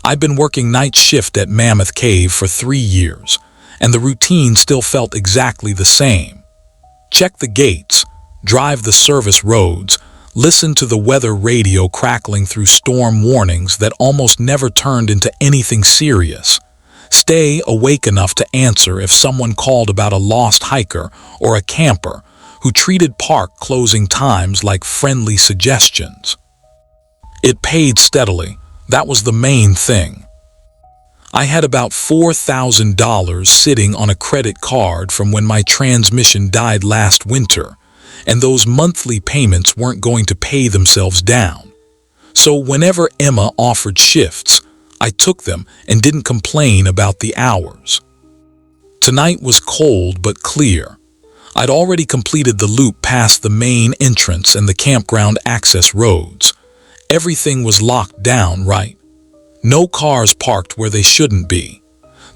I've been working night shift at Mammoth Cave for 3 years, and the routine still felt exactly the same. Check the gates, drive the service roads, listen to the weather radio crackling through storm warnings that almost never turned into anything serious. Stay awake enough to answer if someone called about a lost hiker or a camper who treated park closing times like friendly suggestions. It paid steadily. That was the main thing. I had about $4,000 sitting on a credit card from when my transmission died last winter, and those monthly payments weren't going to pay themselves down. So whenever Emma offered shifts, I took them and didn't complain about the hours. Tonight was cold but clear. I'd already completed the loop past the main entrance and the campground access roads. Everything was locked down right. No cars parked where they shouldn't be.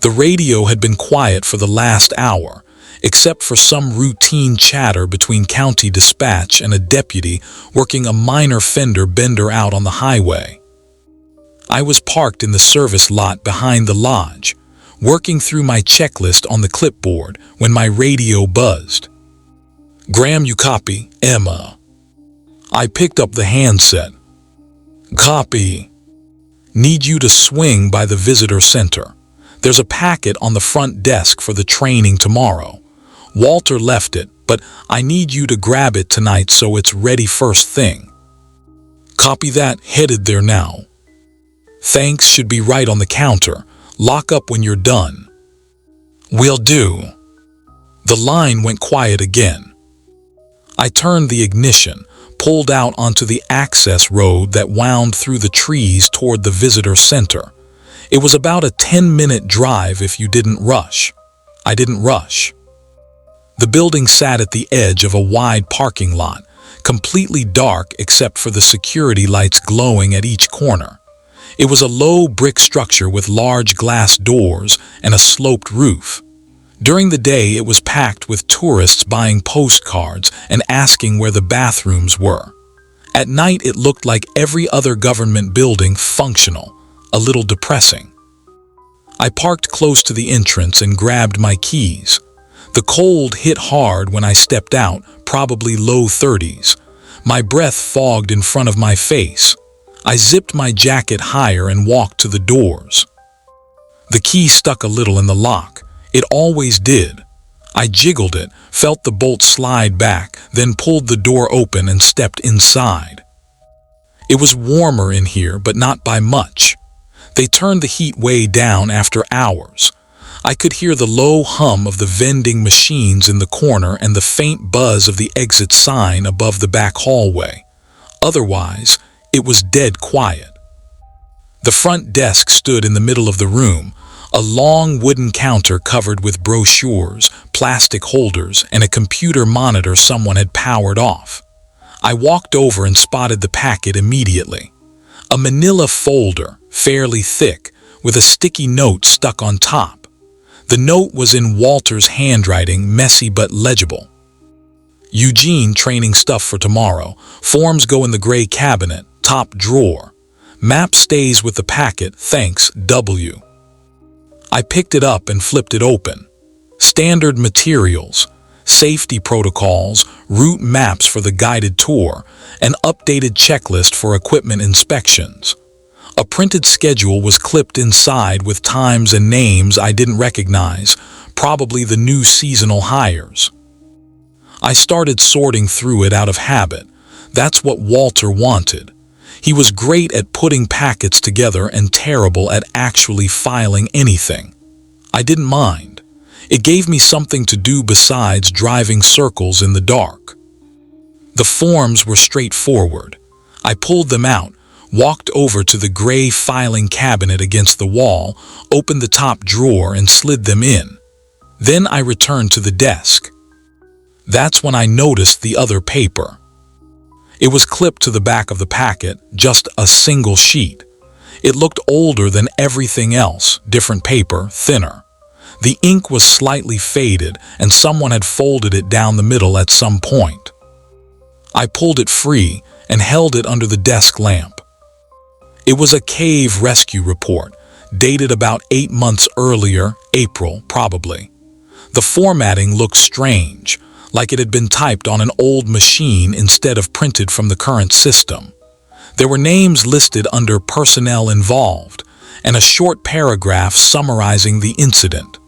The radio had been quiet for the last hour, except for some routine chatter between county dispatch and a deputy working a minor fender bender out on the highway. I was parked in the service lot behind the lodge, working through my checklist on the clipboard when my radio buzzed. "Graham, you copy? Emma." I picked up the handset. "Copy. Need you to swing by the visitor center. There's a packet on the front desk for the training tomorrow. Walter left it, but I need you to grab it tonight so it's ready first thing." "Copy that, headed there now." "Thanks, should be right on the counter. Lock up when you're done." "Will do." The line went quiet again. I turned the ignition, pulled out onto the access road that wound through the trees toward the visitor center. It was about a 10-minute drive if you didn't rush. I didn't rush. The building sat at the edge of a wide parking lot, completely dark except for the security lights glowing at each corner. It was a low brick structure with large glass doors and a sloped roof. During the day, it was packed with tourists buying postcards and asking where the bathrooms were. At night, it looked like every other government building, functional, a little depressing. I parked close to the entrance and grabbed my keys. The cold hit hard when I stepped out, probably low 30s. My breath fogged in front of my face. I zipped my jacket higher and walked to the doors. The key stuck a little in the lock. It always did. I jiggled it, felt the bolt slide back, then pulled the door open and stepped inside. It was warmer in here, but not by much. They turned the heat way down after hours. I could hear the low hum of the vending machines in the corner and the faint buzz of the exit sign above the back hallway. Otherwise, it was dead quiet. The front desk stood in the middle of the room, a long wooden counter covered with brochures, plastic holders, and a computer monitor someone had powered off. I walked over and spotted the packet immediately. A manila folder, fairly thick, with a sticky note stuck on top. The note was in Walter's handwriting, messy but legible. "Eugene, training stuff for tomorrow. Forms go in the gray cabinet, top drawer. Map stays with the packet, thanks, W." I picked it up and flipped it open. Standard materials, safety protocols, route maps for the guided tour, an updated checklist for equipment inspections. A printed schedule was clipped inside with times and names I didn't recognize, probably the new seasonal hires. I started sorting through it out of habit. That's what Walter wanted. He was great at putting packets together and terrible at actually filing anything. I didn't mind. It gave me something to do besides driving circles in the dark. The forms were straightforward. I pulled them out, walked over to the gray filing cabinet against the wall, opened the top drawer and slid them in. Then I returned to the desk. That's when I noticed the other paper. It was clipped to the back of the packet, just a single sheet. It looked older than everything else, different paper, thinner. The ink was slightly faded, and someone had folded it down the middle at some point. I pulled it free and held it under the desk lamp. It was a cave rescue report, dated about 8 months earlier, April probably. The formatting looked strange, like it had been typed on an old machine instead of printed from the current system. There were names listed under personnel involved, and a short paragraph summarizing the incident.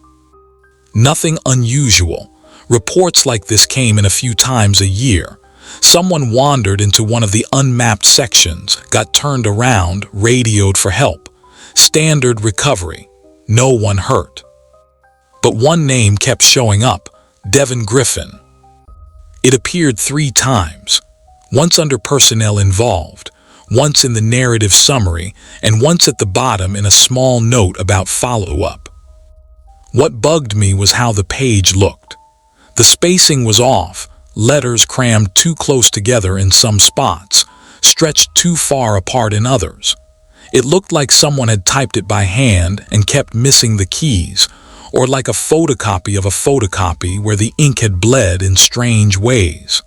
Nothing unusual. Reports like this came in a few times a year. Someone wandered into one of the unmapped sections, got turned around, radioed for help. Standard recovery. No one hurt. But one name kept showing up, Devon Griffin. It appeared 3 times, once under personnel involved, once in the narrative summary, and once at the bottom in a small note about follow-up. What bugged me was how the page looked. The spacing was off, letters crammed too close together in some spots, stretched too far apart in others. It looked like someone had typed it by hand and kept missing the keys, or like a photocopy of a photocopy where the ink had bled in strange ways.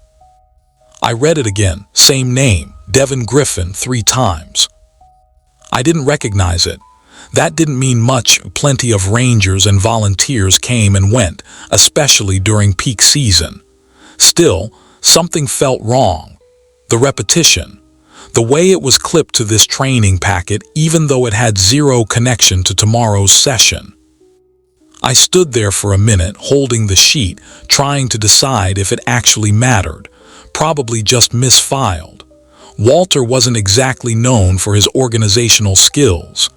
I read it again, same name, Devon Griffin, 3 times. I didn't recognize it. That didn't mean much. Plenty of rangers and volunteers came and went, especially during peak season. Still, something felt wrong. The repetition. The way it was clipped to this training packet, even though it had zero connection to tomorrow's session. I stood there for a minute, holding the sheet, trying to decide if it actually mattered. Probably just misfiled. Walter wasn't exactly known for his organizational skills.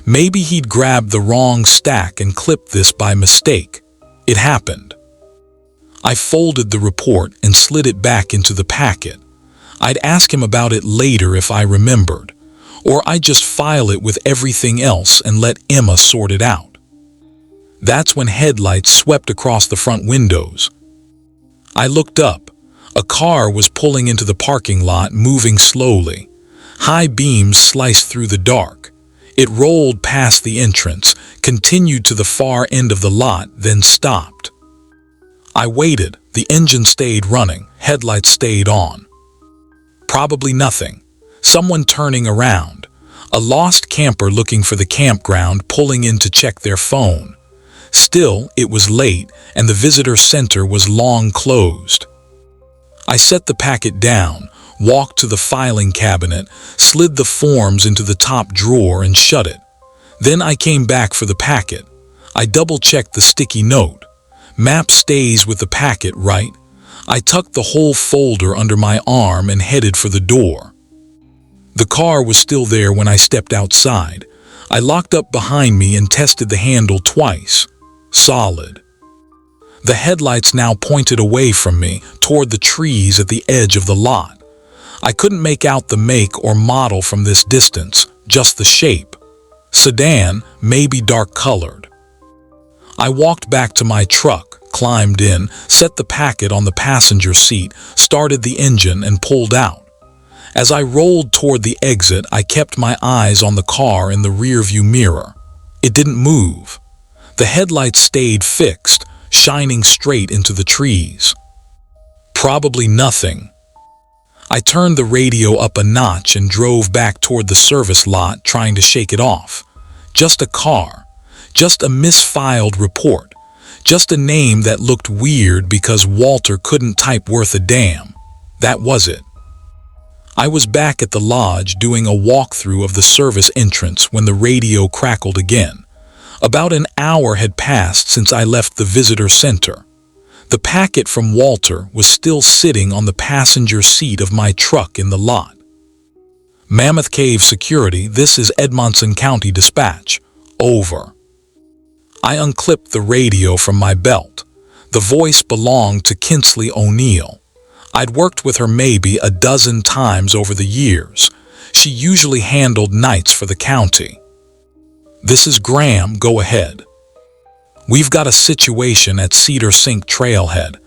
Maybe he'd grabbed the wrong stack and clipped this by mistake. It happened. I folded the report and slid it back into the packet. I'd ask him about it later if I remembered, or I'd just file it with everything else and let Emma sort it out. That's when headlights swept across the front windows. I looked up. A car was pulling into the parking lot, moving slowly. High beams sliced through the dark. It rolled past the entrance, continued to the far end of the lot, then stopped. I waited. The engine stayed running, headlights stayed on. Probably nothing. Someone turning around. A lost camper looking for the campground, pulling in to check their phone. Still, it was late, and the visitor center was long closed. I set the packet down, walked to the filing cabinet, slid the forms into the top drawer and shut it. Then I came back for the packet. I double-checked the sticky note. Map stays with the packet, right? I tucked the whole folder under my arm and headed for the door. The car was still there when I stepped outside. I locked up behind me and tested the handle twice. Solid. The headlights now pointed away from me, toward the trees at the edge of the lot. I couldn't make out the make or model from this distance, just the shape. Sedan, maybe dark-colored. I walked back to my truck, climbed in, set the packet on the passenger seat, started the engine and pulled out. As I rolled toward the exit, I kept my eyes on the car in the rearview mirror. It didn't move. The headlights stayed fixed, shining straight into the trees. Probably nothing. I turned the radio up a notch and drove back toward the service lot, trying to shake it off. Just a car. Just a misfiled report. Just a name that looked weird because Walter couldn't type worth a damn. That was it. I was back at the lodge doing a walkthrough of the service entrance when the radio crackled again. About an hour had passed since I left the visitor center. The packet from Walter was still sitting on the passenger seat of my truck in the lot. Mammoth Cave Security, this is Edmonson County Dispatch. Over. I unclipped the radio from my belt. The voice belonged to Kinsley O'Neill. I'd worked with her maybe a dozen times over the years. She usually handled nights for the county. This is Graham, go ahead. We've got a situation at Cedar Sink trailhead.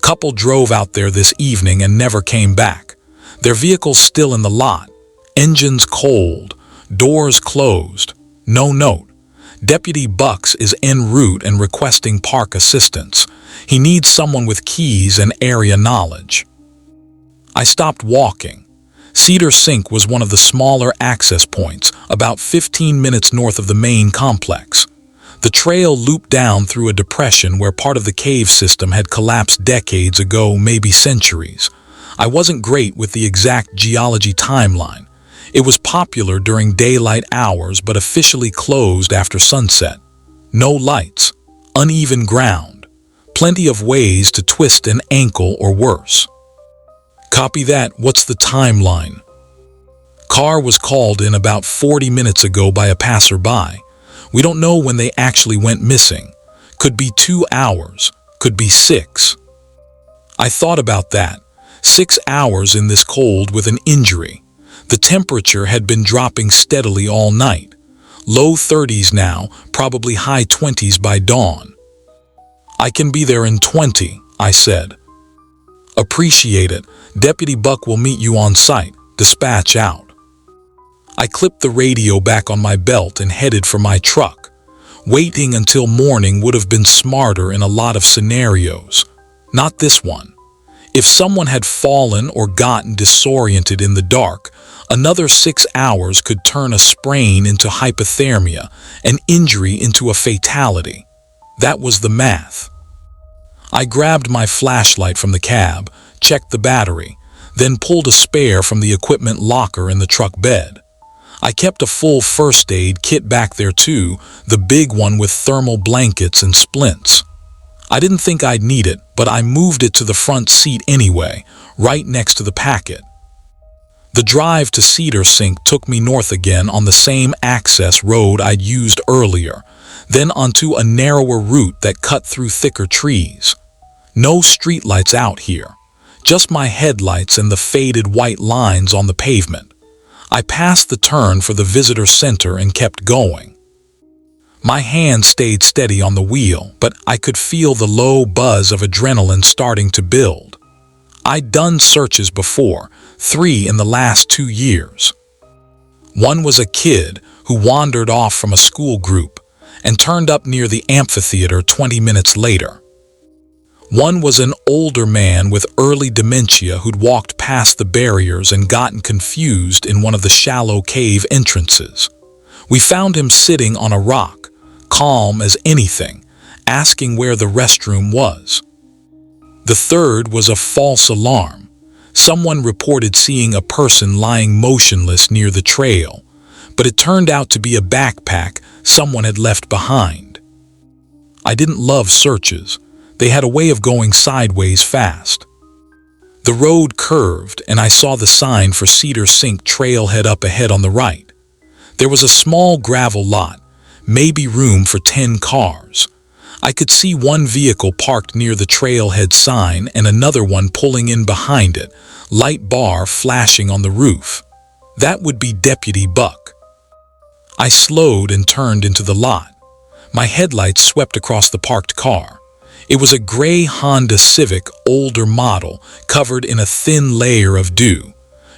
Couple drove out there this evening and never came back. Their vehicle's still in the lot. Engines cold. Doors closed. No note. Deputy Bucks is en route and requesting park assistance. He needs someone with keys and area knowledge. I stopped walking. Cedar Sink was one of the smaller access points, about 15 minutes north of the main complex. The trail looped down through a depression where part of the cave system had collapsed decades ago, maybe centuries. I wasn't great with the exact geology timeline. It was popular during daylight hours but officially closed after sunset. No lights, uneven ground, plenty of ways to twist an ankle or worse. Copy that. What's the timeline? Car was called in about 40 minutes ago by a passerby. We don't know when they actually went missing. Could be 2 hours, could be 6. I thought about that. 6 hours in this cold with an injury. The temperature had been dropping steadily all night. Low 30s now, probably high 20s by dawn. I can be there in 20, I said. Appreciate it. Deputy Buck will meet you on site. Dispatch out. I clipped the radio back on my belt and headed for my truck. Waiting until morning would have been smarter in a lot of scenarios. Not this one. If someone had fallen or gotten disoriented in the dark, another 6 hours could turn a sprain into hypothermia, an injury into a fatality. That was the math. I grabbed my flashlight from the cab, checked the battery, then pulled a spare from the equipment locker in the truck bed. I kept a full first aid kit back there too, the big one with thermal blankets and splints. I didn't think I'd need it, but I moved it to the front seat anyway, right next to the packet. The drive to Cedar Sink took me north again on the same access road I'd used earlier, then onto a narrower route that cut through thicker trees. No streetlights out here, just my headlights and the faded white lines on the pavement. I passed the turn for the visitor center and kept going. My hand stayed steady on the wheel, but I could feel the low buzz of adrenaline starting to build. I'd done searches before, 3 in the last 2 years. One was a kid who wandered off from a school group and turned up near the amphitheater 20 minutes later. One was an older man with early dementia who'd walked past the barriers and gotten confused in one of the shallow cave entrances. We found him sitting on a rock, calm as anything, asking where the restroom was. The third was a false alarm. Someone reported seeing a person lying motionless near the trail, but it turned out to be a backpack someone had left behind. I didn't love searches. They had a way of going sideways fast. The road curved and I saw the sign for Cedar Sink trailhead up ahead on the right. There was a small gravel lot, maybe room for 10 cars. I could see one vehicle parked near the trailhead sign and another one pulling in behind it, light bar flashing on the roof. That would be Deputy Buck. I slowed and turned into the lot. My headlights swept across the parked car. It was a gray Honda Civic, older model, covered in a thin layer of dew.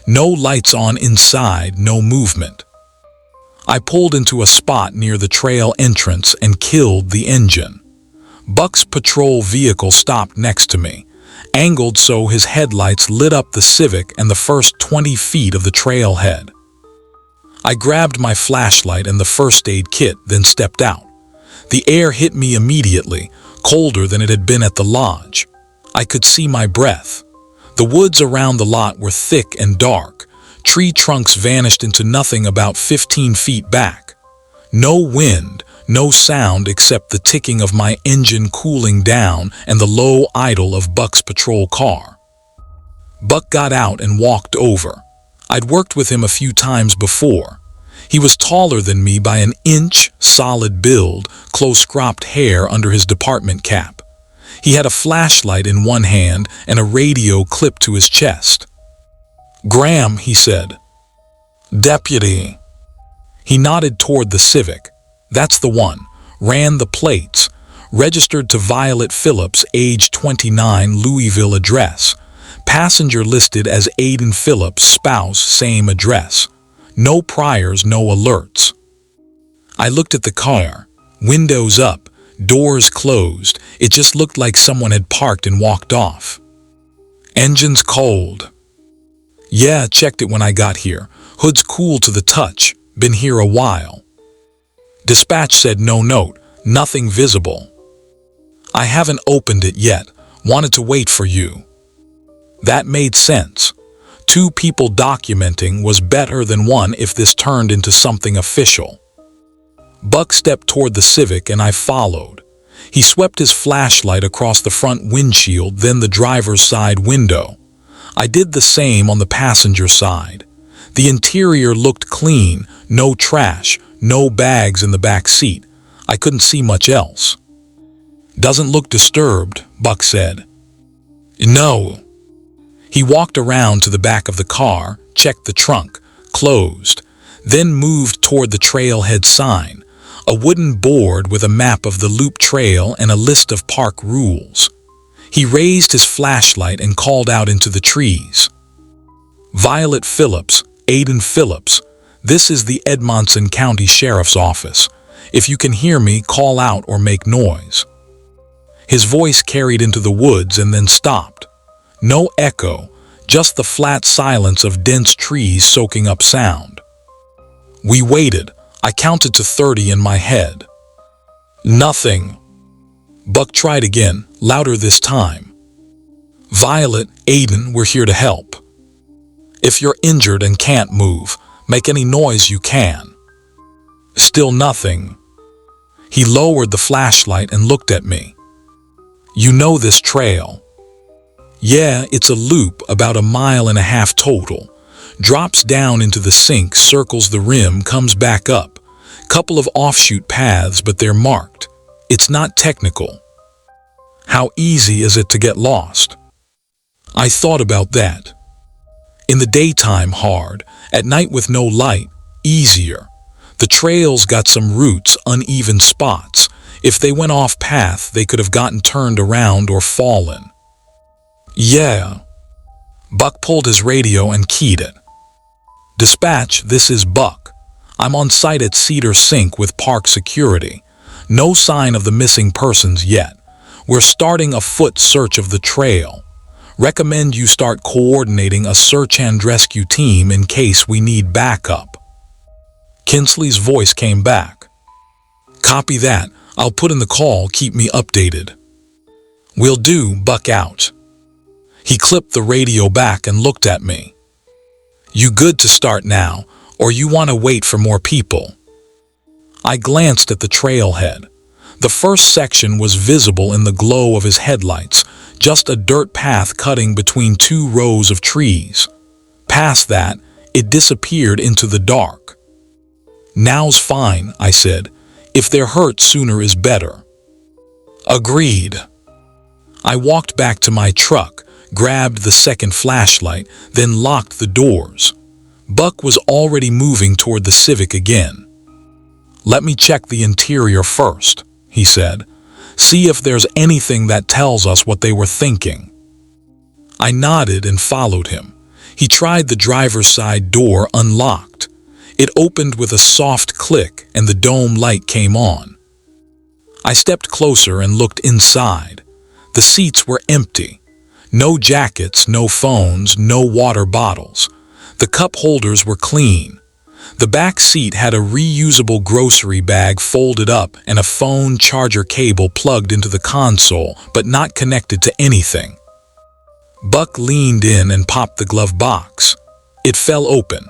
No lights on inside, no movement. I pulled into a spot near the trail entrance and killed the engine. Buck's patrol vehicle stopped next to me, angled so his headlights lit up the Civic and the first 20 feet of the trailhead. I grabbed my flashlight and the first aid kit, then stepped out. The air hit me immediately, colder than it had been at the lodge. I could see my breath. The woods around the lot were thick and dark. Tree trunks vanished into nothing about 15 feet back. No wind, no sound except the ticking of my engine cooling down and the low idle of Buck's patrol car. Buck got out and walked over. I'd worked with him a few times before. He was taller than me by an inch, solid build, close-cropped hair under his department cap. He had a flashlight in one hand and a radio clipped to his chest. "Graham," he said. "Deputy." He nodded toward the Civic. "That's the one." Ran the plates. Registered to Violet Phillips, age 29, Louisville address. Passenger listed as Aiden Phillips, spouse, same address. No priors, no alerts. I looked at the car. Windows up, doors closed. It just looked like someone had parked and walked off. "Engine's cold." Yeah, checked it when I got here. Hood's cool to the touch. Been here a while. Dispatch said no note. Nothing visible. I haven't opened it yet. Wanted to wait for you. That made sense. 2 people documenting was better than 1 if this turned into something official. Buck stepped toward the Civic and I followed. He swept his flashlight across the front windshield, then the driver's side window. I did the same on the passenger side. The interior looked clean, no trash, no bags in the back seat. I couldn't see much else. Doesn't look disturbed, Buck said. No. He walked around to the back of the car, checked the trunk, closed, then moved toward the trailhead sign, a wooden board with a map of the loop trail and a list of park rules. He raised his flashlight and called out into the trees. Violet Phillips, Aiden Phillips, this is the Edmonton County Sheriff's Office. If you can hear me, call out or make noise. His voice carried into the woods and then stopped. No echo, just the flat silence of dense trees soaking up sound. We waited. I counted to 30 in my head. Nothing. Buck tried again, louder this time. Violet, Aiden, we're here to help. If you're injured and can't move, make any noise you can. Still nothing. He lowered the flashlight and looked at me. You know this trail? Yeah, it's a loop about 1.5 miles total. Drops down into the sink, circles the rim, comes back up. Couple of offshoot paths, but they're marked. It's not technical. How easy is it to get lost? I thought about that. In the daytime, hard. At night with no light, easier. The trail's got some roots, uneven spots. If they went off path, they could have gotten turned around or fallen. Yeah. Buck pulled his radio and keyed it. Dispatch, this is Buck. I'm on site at Cedar Sink with park security. No sign of the missing persons yet. We're starting a foot search of the trail. Recommend you start coordinating a search and rescue team in case we need backup. Kinsley's voice came back. Copy that. I'll put in the call, keep me updated. Will do, Buck out. He clipped the radio back and looked at me. You good to start now, or you want to wait for more people? I glanced at the trailhead. The first section was visible in the glow of his headlights, just a dirt path cutting between 2 rows of trees. Past that, it disappeared into the dark. Now's fine, I said. If they're hurt, sooner is better. Agreed. I walked back to my truck, grabbed the second flashlight, then locked the doors. Buck was already moving toward the Civic again. Let me check the interior first, he said. See if there's anything that tells us what they were thinking. I nodded and followed him. He tried the driver's side door unlocked. It opened with a soft click and the dome light came on. I stepped closer and looked inside. The seats were empty. No jackets, no phones, no water bottles. The cup holders were clean. The back seat had a reusable grocery bag folded up and a phone charger cable plugged into the console, but not connected to anything. Buck leaned in and popped the glove box. It fell open.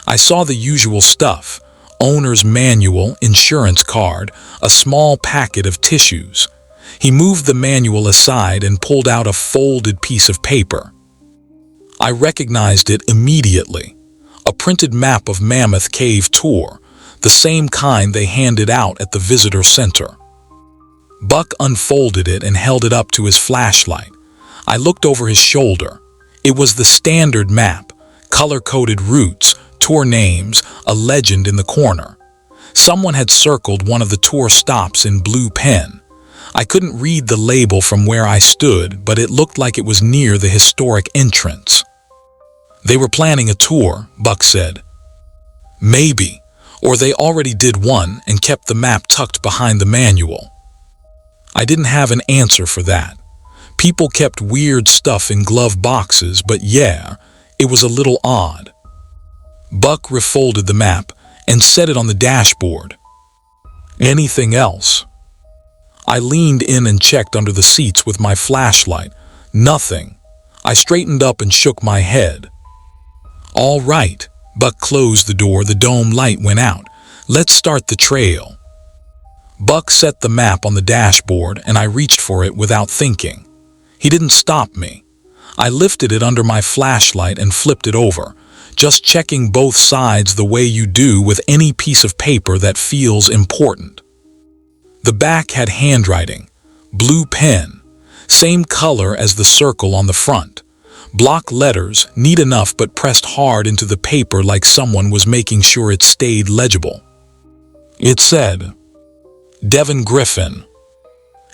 I saw the usual stuff: owner's manual, insurance card, a small packet of tissues. He moved the manual aside and pulled out a folded piece of paper. I recognized it immediately. A printed map of Mammoth Cave tour, the same kind they handed out at the visitor center. Buck unfolded it and held it up to his flashlight. I looked over his shoulder. It was the standard map, color-coded routes, tour names, a legend in the corner. Someone had circled one of the tour stops in blue pen. I couldn't read the label from where I stood, but it looked like it was near the historic entrance. They were planning a tour, Buck said. Maybe, or they already did one and kept the map tucked behind the manual. I didn't have an answer for that. People kept weird stuff in glove boxes, but yeah, It was a little odd. Buck refolded the map and set it on the dashboard. Anything else? I leaned in and checked under the seats with my flashlight. Nothing. I straightened up and shook my head. All right. Buck closed the door. The dome light went out. Let's start the trail. Buck set the map on the dashboard and I reached for it without thinking. He didn't stop me. I lifted it under my flashlight and flipped it over, just checking both sides the way you do with any piece of paper that feels important. The back had handwriting, blue pen, same color as the circle on the front. Block letters, neat enough but pressed hard into the paper like someone was making sure it stayed legible. It said, Devon Griffin,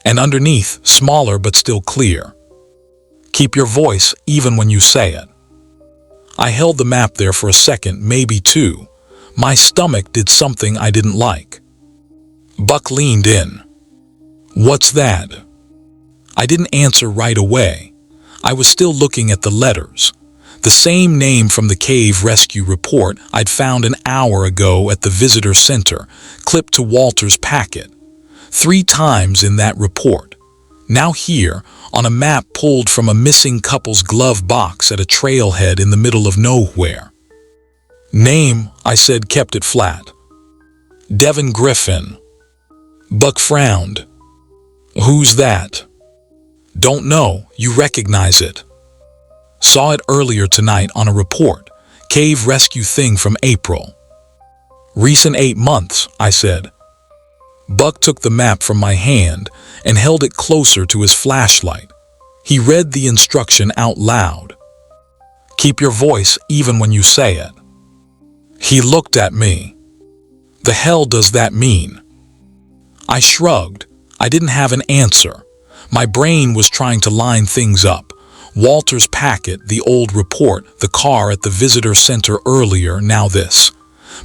and underneath, smaller but still clear, keep your voice even when you say it. I held the map there for a second, maybe two. My stomach did something I didn't like. Buck leaned in. What's that? I didn't answer right away. I was still looking at the letters. The same name from the cave rescue report I'd found an hour ago at the visitor center, clipped to Walter's packet. 3 times in that report. Now here, on a map pulled from a missing couple's glove box at a trailhead in the middle of nowhere. Name, I said, kept it flat. Devon Griffin. Buck frowned. Who's that? Don't know, you recognize it. Saw it earlier tonight on a report, cave rescue thing from April. Recent 8 months, I said. Buck took the map from my hand and held it closer to his flashlight. He read the instruction out loud. Keep your voice even when you say it. He looked at me. The hell does that mean? I shrugged. I didn't have an answer. My brain was trying to line things up. Walter's packet, the old report, the car at the visitor center earlier, now this.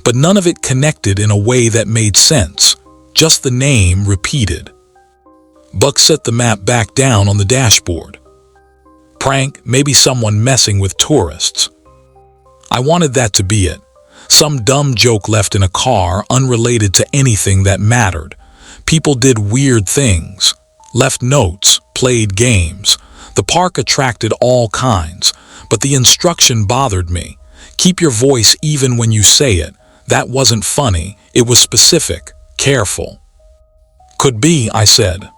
But none of it connected in a way that made sense. Just the name repeated. Buck set the map back down on the dashboard. Prank, maybe someone messing with tourists. I wanted that to be it. Some dumb joke left in a car, unrelated to anything that mattered. People did weird things, left notes, played games. The park attracted all kinds, but the instruction bothered me. Keep your voice even when you say it. That wasn't funny, it was specific, careful. Could be, I said.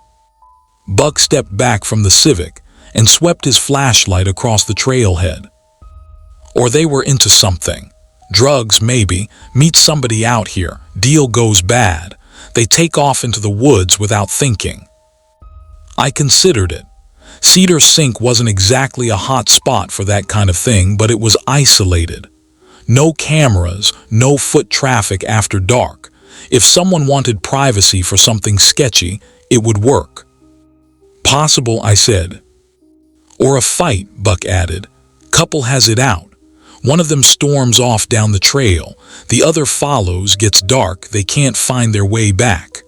Buck stepped back from the Civic and swept his flashlight across the trailhead. Or they were into something. Drugs, maybe. Meet somebody out here. Deal goes bad. They take off into the woods without thinking. I considered it. Cedar Sink wasn't exactly a hot spot for that kind of thing, but it was isolated. No cameras, no foot traffic after dark. If someone wanted privacy for something sketchy, it would work. Possible, I said. Or a fight, Buck added. Couple has it out. One of them storms off down the trail. The other follows, gets dark, they can't find their way back.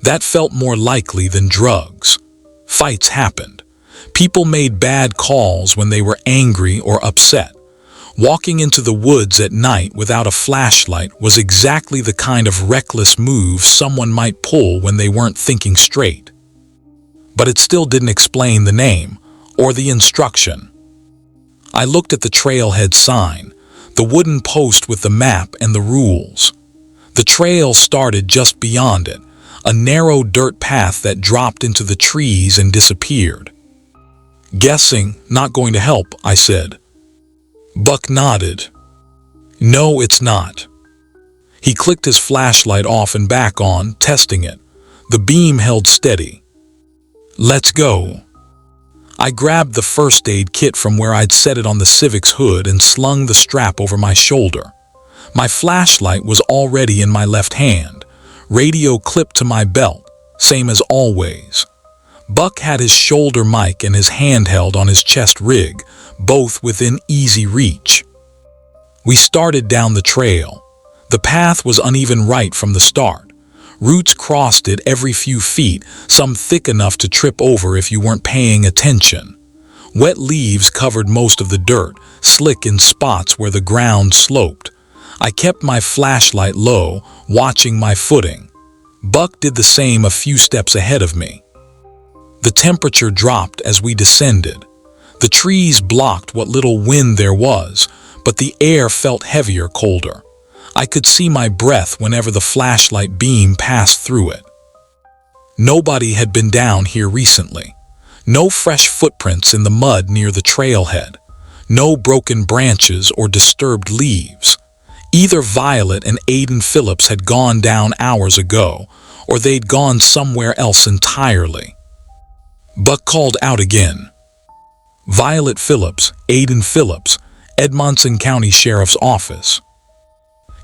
That felt more likely than drugs. Fights happened. People made bad calls when they were angry or upset. Walking into the woods at night without a flashlight was exactly the kind of reckless move someone might pull when they weren't thinking straight. But it still didn't explain the name or the instruction. I looked at the trailhead sign, the wooden post with the map and the rules. The trail started just beyond it, a narrow dirt path that dropped into the trees and disappeared. Guessing, not going to help, I said. Buck nodded. No, it's not. He clicked his flashlight off and back on, testing it. The beam held steady. Let's go. I grabbed the first aid kit from where I'd set it on the Civic's hood and slung the strap over my shoulder. My flashlight was already in my left hand, radio clipped to my belt, same as always. Buck had his shoulder mic and his handheld on his chest rig, both within easy reach. We started down the trail. The path was uneven right from the start. Roots crossed it every few feet, some thick enough to trip over if you weren't paying attention. Wet leaves covered most of the dirt, slick in spots where the ground sloped. I kept my flashlight low, watching my footing. Buck did the same a few steps ahead of me. The temperature dropped as we descended. The trees blocked what little wind there was, but the air felt heavier, colder. I could see my breath whenever the flashlight beam passed through it. Nobody had been down here recently. No fresh footprints in the mud near the trailhead. No broken branches or disturbed leaves. Either Violet and Aiden Phillips had gone down hours ago, or they'd gone somewhere else entirely. Buck called out again. Violet Phillips, Aiden Phillips, Edmonson County Sheriff's Office.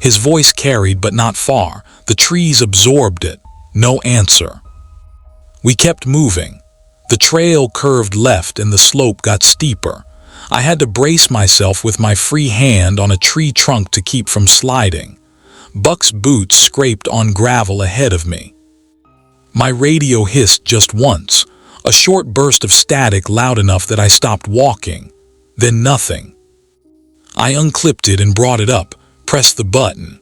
His voice carried but not far. The trees absorbed it. No answer. We kept moving. The trail curved left and the slope got steeper. I had to brace myself with my free hand on a tree trunk to keep from sliding. Buck's boots scraped on gravel ahead of me. My radio hissed just once, a short burst of static loud enough that I stopped walking. Then nothing. I unclipped it and brought it up, pressed the button.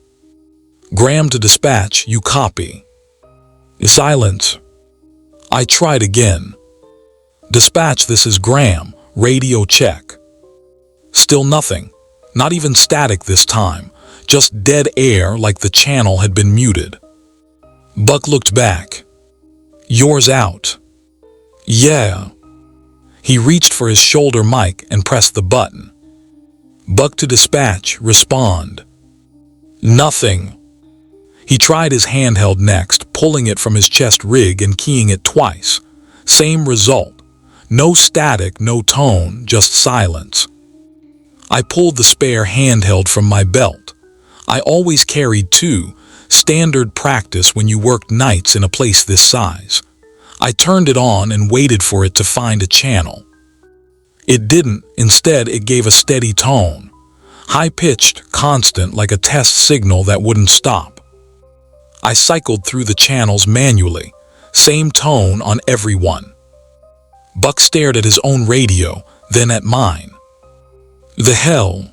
Graham to dispatch, you copy. Silence. I tried again. Dispatch, this is Graham. Radio check. Still nothing. Not even static this time. Just dead air like the channel had been muted. Buck looked back. Yours out. Yeah. He reached for his shoulder mic and pressed the button. Buck to dispatch, respond. Nothing. He tried his handheld next, pulling it from his chest rig and keying it twice. Same result. No static, no tone, just silence. I pulled the spare handheld from my belt. I always carried two, standard practice when you worked nights in a place this size. I turned it on and waited for it to find a channel. It didn't. Instead, it gave a steady tone. High-pitched, constant, like a test signal that wouldn't stop. I cycled through the channels manually. Same tone on every one. Buck stared at his own radio, then at mine. The hell?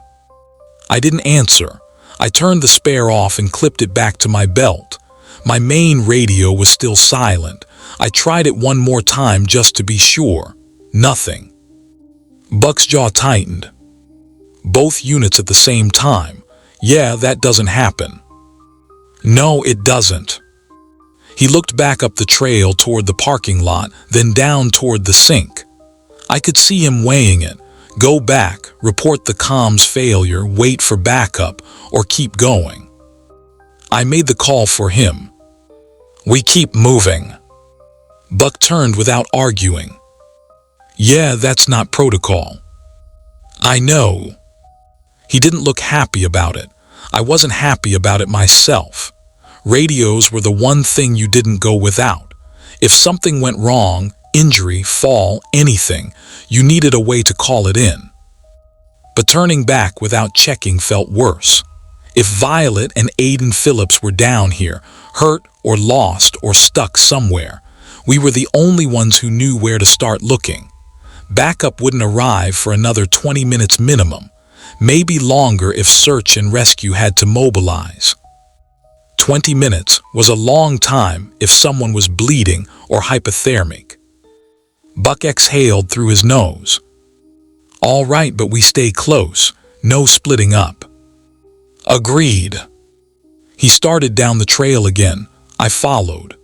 I didn't answer. I turned the spare off and clipped it back to my belt. My main radio was still silent. I tried it one more time just to be sure. Nothing. Buck's jaw tightened. Both units at the same time. Yeah, that doesn't happen. No, it doesn't. He looked back up the trail toward the parking lot, then down toward the sink. I could see him weighing it. Go back, report the comms failure, wait for backup, or keep going. I made the call for him. We keep moving. Buck turned without arguing. Yeah, that's not protocol. I know. He didn't look happy about it. I wasn't happy about it myself. Radios were the one thing you didn't go without. If something went wrong, injury, fall, anything, you needed a way to call it in. But turning back without checking felt worse. If Violet and Aiden Phillips were down here, hurt or lost or stuck somewhere, we were the only ones who knew where to start looking. Backup wouldn't arrive for another 20 minutes minimum, maybe longer if search and rescue had to mobilize. 20 minutes was a long time if someone was bleeding or hypothermic. Buck exhaled through his nose. All right, but we stay close, no splitting up. Agreed. He started down the trail again. I followed.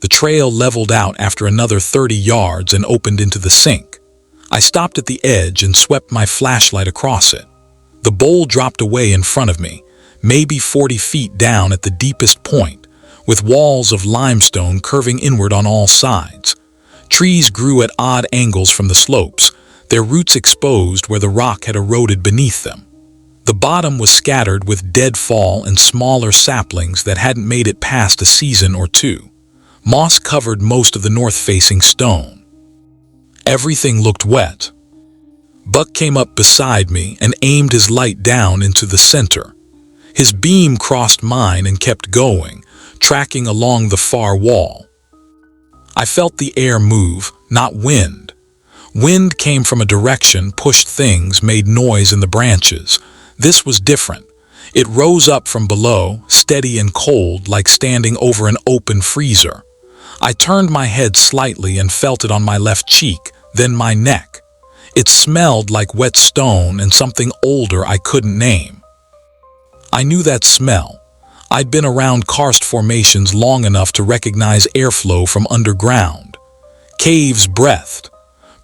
The trail leveled out after another 30 yards and opened into the sink. I stopped at the edge and swept my flashlight across it. The bowl dropped away in front of me, maybe 40 feet down at the deepest point, with walls of limestone curving inward on all sides. Trees grew at odd angles from the slopes, their roots exposed where the rock had eroded beneath them. The bottom was scattered with deadfall and smaller saplings that hadn't made it past a season or two. Moss covered most of the north-facing stone. Everything looked wet. Buck came up beside me and aimed his light down into the center. His beam crossed mine and kept going, tracking along the far wall. I felt the air move, not wind. Wind came from a direction, pushed things, made noise in the branches. This was different. It rose up from below, steady and cold, like standing over an open freezer. I turned my head slightly and felt it on my left cheek, then my neck. It smelled like wet stone and something older I couldn't name. I knew that smell. I'd been around karst formations long enough to recognize airflow from underground. Caves breathed.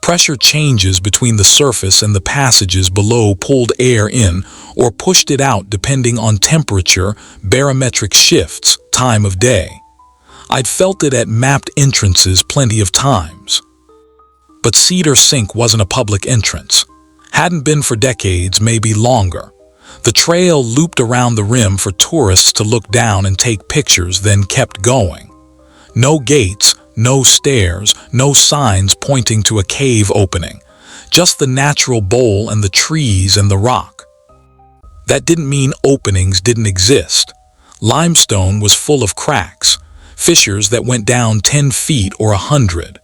Pressure changes between the surface and the passages below pulled air in or pushed it out depending on temperature, barometric shifts, time of day. I'd felt it at mapped entrances plenty of times. But Cedar Sink wasn't a public entrance. Hadn't been for decades, maybe longer. The trail looped around the rim for tourists to look down and take pictures, then kept going. No gates, no stairs, no signs pointing to a cave opening. Just the natural bowl and the trees and the rock. That didn't mean openings didn't exist. Limestone was full of cracks, fissures that went down 10 feet or 100.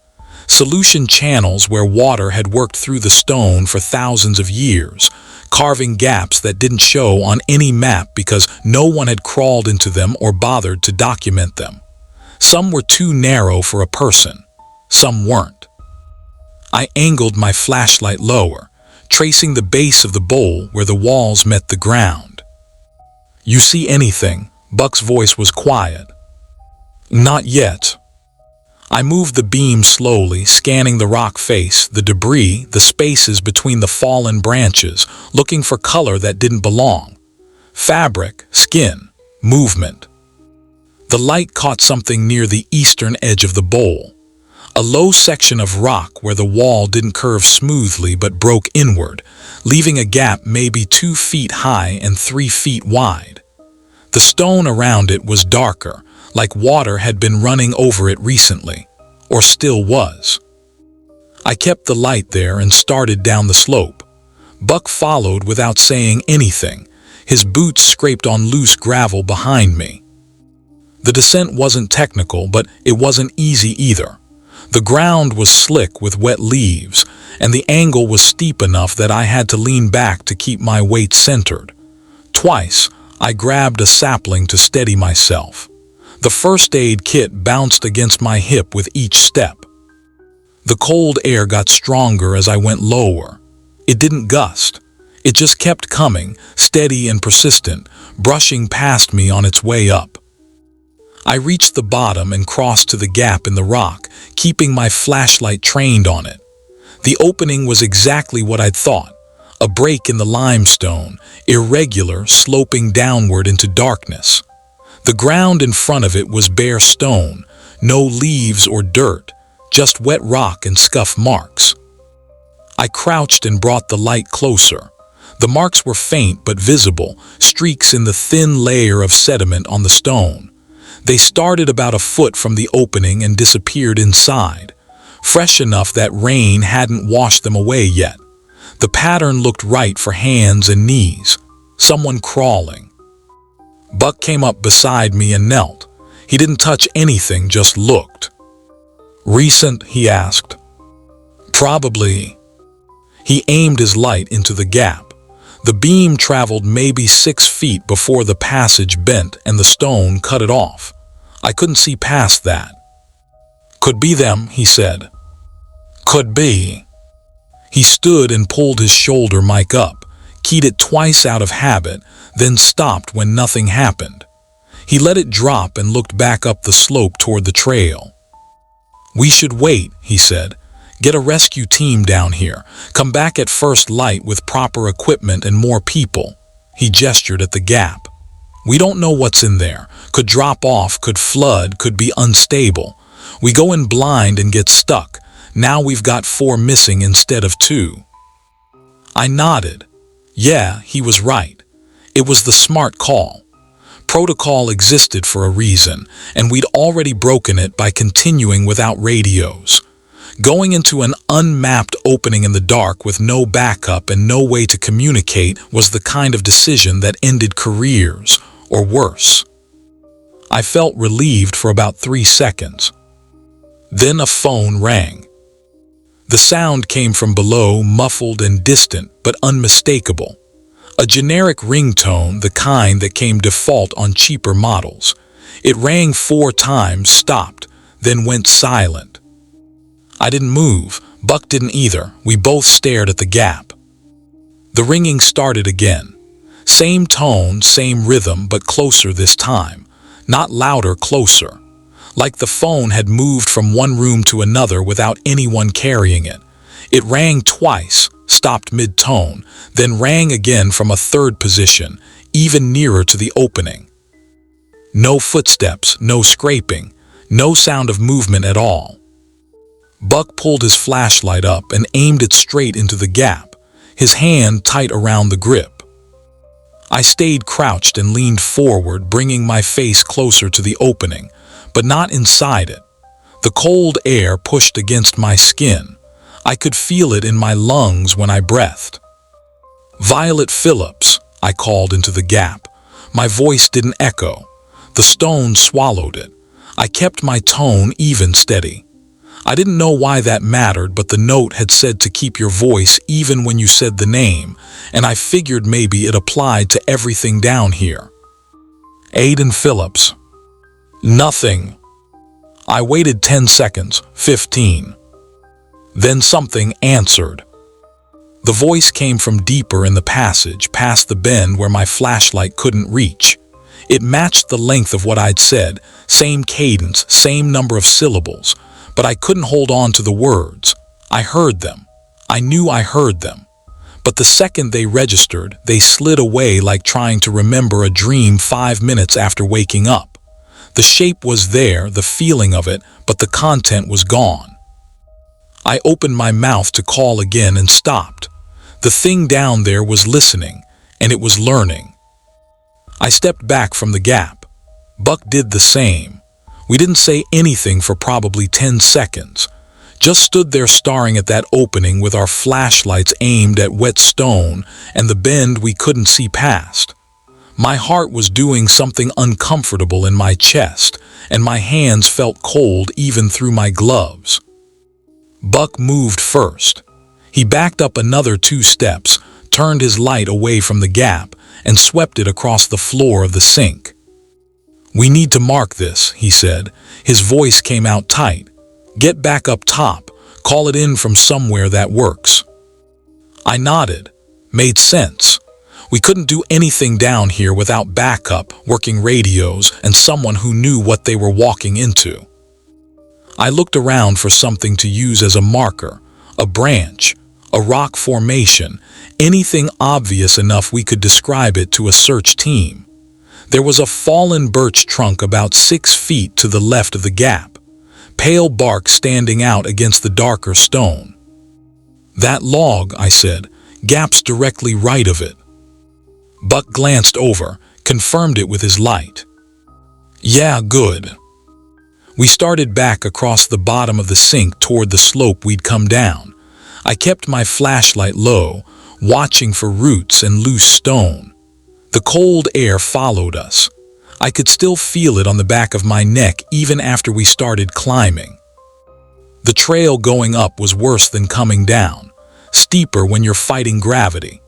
Solution channels where water had worked through the stone for thousands of years, carving gaps that didn't show on any map because no one had crawled into them or bothered to document them. Some were too narrow for a person. Some weren't. I angled my flashlight lower, tracing the base of the bowl where the walls met the ground. "You see anything?" Buck's voice was quiet. "Not yet." I moved the beam slowly, scanning the rock face, the debris, the spaces between the fallen branches, looking for color that didn't belong. Fabric, skin, movement. The light caught something near the eastern edge of the bowl. A low section of rock where the wall didn't curve smoothly but broke inward, leaving a gap maybe 2 feet high and 3 feet wide. The stone around it was darker, like water had been running over it recently, or still was. I kept the light there and started down the slope. Buck followed without saying anything. His boots scraped on loose gravel behind me. The descent wasn't technical, but it wasn't easy either. The ground was slick with wet leaves, and the angle was steep enough that I had to lean back to keep my weight centered. Twice, I grabbed a sapling to steady myself. The first aid kit bounced against my hip with each step. The cold air got stronger as I went lower. It didn't gust. It just kept coming, steady and persistent, brushing past me on its way up. I reached the bottom and crossed to the gap in the rock, keeping my flashlight trained on it. The opening was exactly what I'd thought. A break in the limestone, irregular, sloping downward into darkness. The ground in front of it was bare stone, no leaves or dirt, just wet rock and scuff marks. I crouched and brought the light closer. The marks were faint but visible, streaks in the thin layer of sediment on the stone. They started about a foot from the opening and disappeared inside, fresh enough that rain hadn't washed them away yet. The pattern looked right for hands and knees, someone crawling. Buck came up beside me and knelt. He didn't touch anything, just looked. "Recent?" he asked. "Probably." He aimed his light into the gap. The beam traveled maybe 6 feet before the passage bent and the stone cut it off. I couldn't see past that. "Could be them," he said. "Could be." He stood and pulled his shoulder mic up, keyed it twice out of habit, then stopped when nothing happened. He let it drop and looked back up the slope toward the trail. "We should wait," he said. "Get a rescue team down here. Come back at first light with proper equipment and more people." He gestured at the gap. "We don't know what's in there. Could drop off, could flood, could be unstable. We go in blind and get stuck. Now we've got 4 missing instead of 2. I nodded. Yeah, he was right. It was the smart call. Protocol existed for a reason, and we'd already broken it by continuing without radios. Going into an unmapped opening in the dark with no backup and no way to communicate was the kind of decision that ended careers, or worse. I felt relieved for about 3 seconds. Then a phone rang. The sound came from below, muffled and distant, but unmistakable. A generic ringtone, the kind that came default on cheaper models. It rang 4 times, stopped, then went silent. I didn't move. Buck didn't either. We both stared at the gap. The ringing started again. Same tone, same rhythm, but closer this time. Not louder, closer. Like the phone had moved from one room to another without anyone carrying it. It rang twice, stopped mid-tone, then rang again from a third position, even nearer to the opening. No footsteps, no scraping, no sound of movement at all. Buck pulled his flashlight up and aimed it straight into the gap, his hand tight around the grip. I stayed crouched and leaned forward, bringing my face closer to the opening, but not inside it. The cold air pushed against my skin. I could feel it in my lungs when I breathed. "Violet Phillips," I called into the gap. My voice didn't echo. The stone swallowed it. I kept my tone even, steady. I didn't know why that mattered, but the note had said to keep your voice even when you said the name, and I figured maybe it applied to everything down here. "Aiden Phillips." Nothing. I waited 10 seconds, 15. Then something answered. The voice came from deeper in the passage, past the bend where my flashlight couldn't reach. It matched the length of what I'd said, same cadence, same number of syllables, but I couldn't hold on to the words. I heard them. I knew I heard them. But the second they registered, they slid away like trying to remember a dream 5 minutes after waking up. The shape was there, the feeling of it, but the content was gone. I opened my mouth to call again and stopped. The thing down there was listening, and it was learning. I stepped back from the gap. Buck did the same. We didn't say anything for probably 10 seconds. Just stood there staring at that opening with our flashlights aimed at wet stone and the bend we couldn't see past. My heart was doing something uncomfortable in my chest, and my hands felt cold even through my gloves. Buck moved first. He backed up another 2 steps, turned his light away from the gap, and swept it across the floor of the sink. "We need to mark this," he said. His voice came out tight. "Get back up top. Call it in from somewhere that works." I nodded. Made sense. We couldn't do anything down here without backup, working radios, and someone who knew what they were walking into. I looked around for something to use as a marker, a branch, a rock formation, anything obvious enough we could describe it to a search team. There was a fallen birch trunk about 6 feet to the left of the gap, pale bark standing out against the darker stone. "That log," I said, "gap's directly right of it." Buck glanced over, confirmed it with his light. "Yeah, good." We started back across the bottom of the sink toward the slope we'd come down. I kept my flashlight low, watching for roots and loose stone. The cold air followed us. I could still feel it on the back of my neck even after we started climbing. The trail going up was worse than coming down, steeper when you're fighting gravity.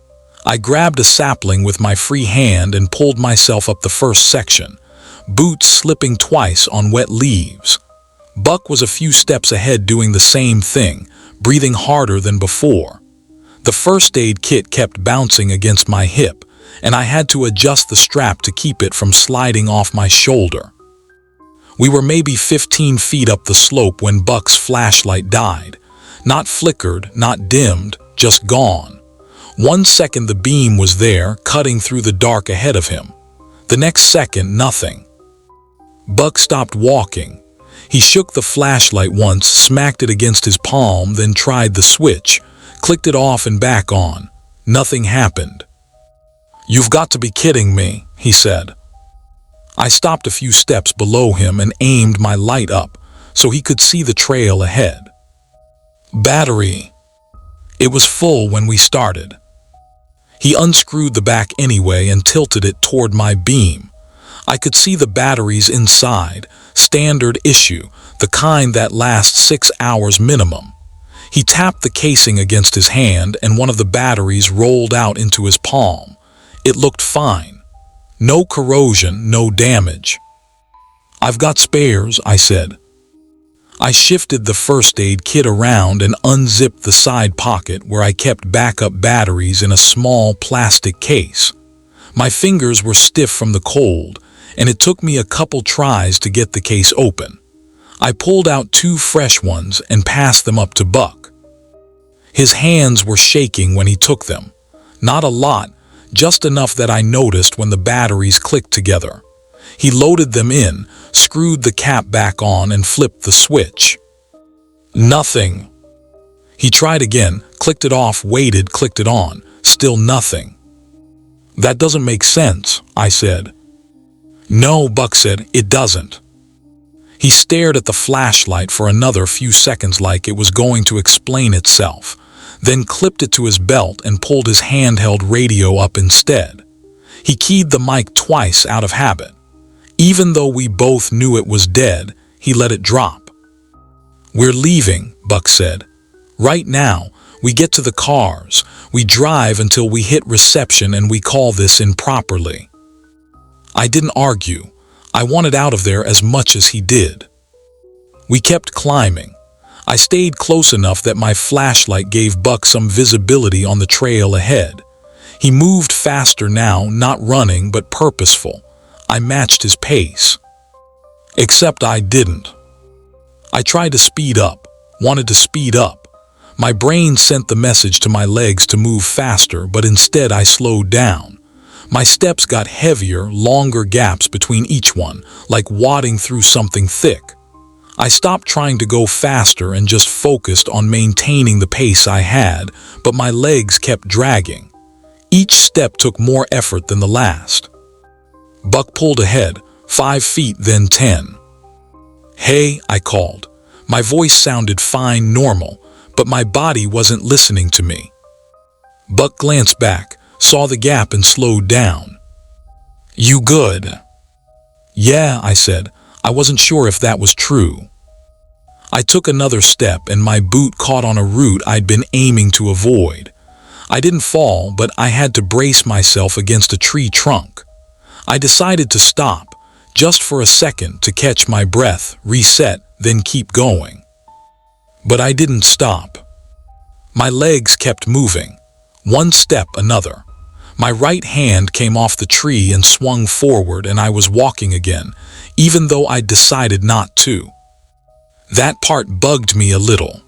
I grabbed a sapling with my free hand and pulled myself up the first section, boots slipping twice on wet leaves. Buck was a few steps ahead doing the same thing, breathing harder than before. The first aid kit kept bouncing against my hip, and I had to adjust the strap to keep it from sliding off my shoulder. We were maybe 15 feet up the slope when Buck's flashlight died. Not flickered, not dimmed, just gone. 1 second the beam was there, cutting through the dark ahead of him. The next second, nothing. Buck stopped walking. He shook the flashlight once, smacked it against his palm, then tried the switch, clicked it off and back on. Nothing happened. "You've got to be kidding me," he said. I stopped a few steps below him and aimed my light up so he could see the trail ahead. "Battery." It was full when we started. He unscrewed the back anyway and tilted it toward my beam. I could see the batteries inside, standard issue, the kind that lasts 6 hours minimum. He tapped the casing against his hand and one of the batteries rolled out into his palm. It looked fine. No corrosion, no damage. "I've got spares," I said. I shifted the first aid kit around and unzipped the side pocket where I kept backup batteries in a small plastic case. My fingers were stiff from the cold, and it took me a couple tries to get the case open. I pulled out 2 fresh ones and passed them up to Buck. His hands were shaking when he took them. Not a lot, just enough that I noticed when the batteries clicked together. He loaded them in, screwed the cap back on, and flipped the switch. Nothing. He tried again, clicked it off, waited, clicked it on. Still nothing. "That doesn't make sense," I said. "No," Buck said, "it doesn't." He stared at the flashlight for another few seconds like it was going to explain itself, then clipped it to his belt and pulled his handheld radio up instead. He keyed the mic twice out of habit. Even though we both knew it was dead, he let it drop. "We're leaving," Buck said. "Right now. We get to the cars. We drive until we hit reception and we call this in properly." I didn't argue. I wanted out of there as much as he did. We kept climbing. I stayed close enough that my flashlight gave Buck some visibility on the trail ahead. He moved faster now, not running but purposeful. I matched his pace. Except I didn't. I tried to speed up, wanted to speed up. My brain sent the message to my legs to move faster, but instead I slowed down. My steps got heavier, longer gaps between each one, like wadding through something thick. I stopped trying to go faster and just focused on maintaining the pace I had, but my legs kept dragging. Each step took more effort than the last. Buck pulled ahead, 5 feet, then 10. "Hey," I called. My voice sounded fine, normal, but my body wasn't listening to me. Buck glanced back, saw the gap and slowed down. "You good?" "Yeah," I said. I wasn't sure if that was true. I took another step and my boot caught on a root I'd been aiming to avoid. I didn't fall, but I had to brace myself against a tree trunk. I decided to stop, just for a second to catch my breath, reset, then keep going. But I didn't stop. My legs kept moving. One step, another. My right hand came off the tree and swung forward and I was walking again, even though I'd decided not to. That part bugged me a little.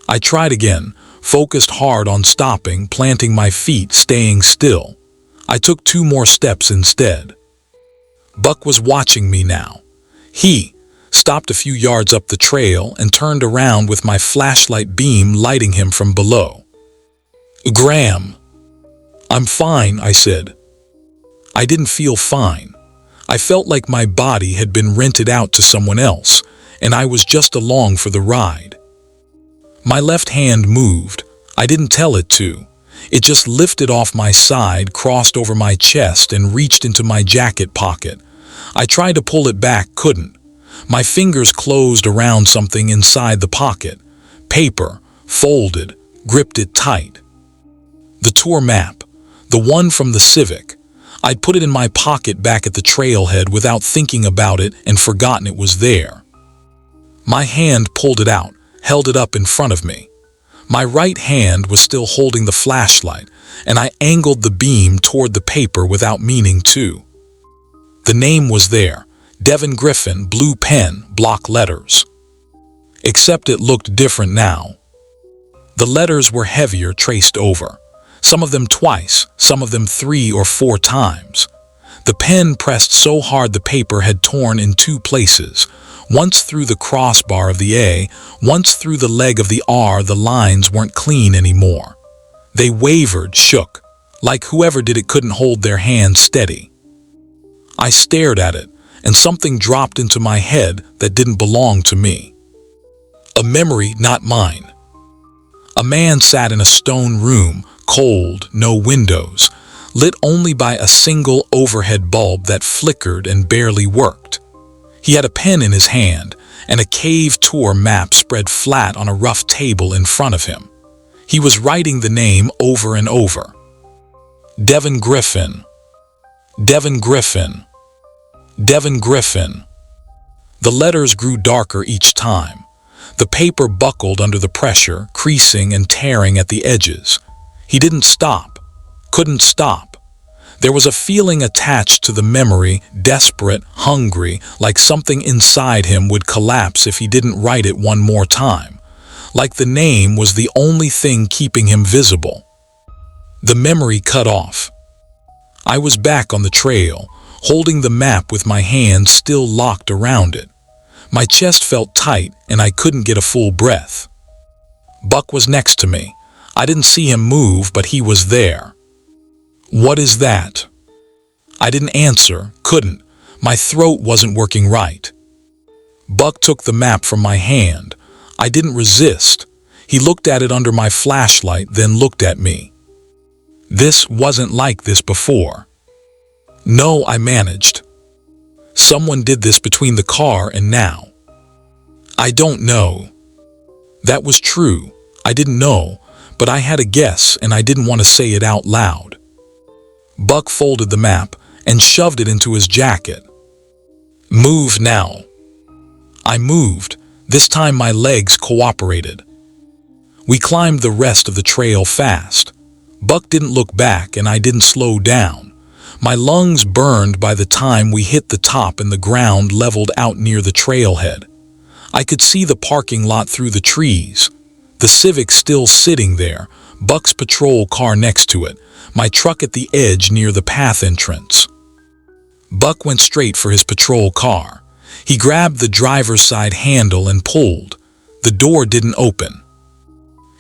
I tried again, focused hard on stopping, planting my feet, staying still. I took 2 more steps instead. Buck was watching me now. He stopped a few yards up the trail and turned around with my flashlight beam lighting him from below. "Graham." "I'm fine," I said. I didn't feel fine. I felt like my body had been rented out to someone else, and I was just along for the ride. My left hand moved. I didn't tell it to. It just lifted off my side, crossed over my chest, and reached into my jacket pocket. I tried to pull it back, couldn't. My fingers closed around something inside the pocket. Paper, folded, gripped it tight. The tour map, the one from the Civic. I'd put it in my pocket back at the trailhead without thinking about it and forgotten it was there. My hand pulled it out, held it up in front of me. My right hand was still holding the flashlight, and I angled the beam toward the paper without meaning to. The name was there, Devon Griffin, blue pen, block letters. Except it looked different now. The letters were heavier, traced over. Some of them twice, some of them 3 or 4 times. The pen pressed so hard the paper had torn in 2 places. Once through the crossbar of the A, once through the leg of the R. The lines weren't clean anymore. They wavered, shook, like whoever did it couldn't hold their hand steady. I stared at it, and something dropped into my head that didn't belong to me. A memory not mine. A man sat in a stone room, cold, no windows, lit only by a single overhead bulb that flickered and barely worked. He had a pen in his hand, and a cave tour map spread flat on a rough table in front of him. He was writing the name over and over. Devon Griffin. Devon Griffin. Devon Griffin. The letters grew darker each time. The paper buckled under the pressure, creasing and tearing at the edges. He didn't stop. Couldn't stop. There was a feeling attached to the memory, desperate, hungry, like something inside him would collapse if he didn't write it one more time. Like the name was the only thing keeping him visible. The memory cut off. I was back on the trail, holding the map with my hands still locked around it. My chest felt tight and I couldn't get a full breath. Buck was next to me. I didn't see him move, but he was there. "What is that?" I didn't answer, couldn't. My throat wasn't working right. Buck took the map from my hand. I didn't resist. He looked at it under my flashlight, then looked at me. "This wasn't like this before." "No," I managed. "Someone did this between the car and now." "I don't know." That was true. I didn't know, but I had a guess and I didn't want to say it out loud. Buck folded the map and shoved it into his jacket. "Move now." I moved. This time my legs cooperated. We climbed the rest of the trail fast. Buck didn't look back and I didn't slow down. My lungs burned by the time we hit the top and the ground leveled out near the trailhead. I could see the parking lot through the trees. The Civic still sitting there, Buck's patrol car next to it, my truck at the edge near the path entrance. Buck went straight for his patrol car. He grabbed the driver's side handle and pulled. The door didn't open.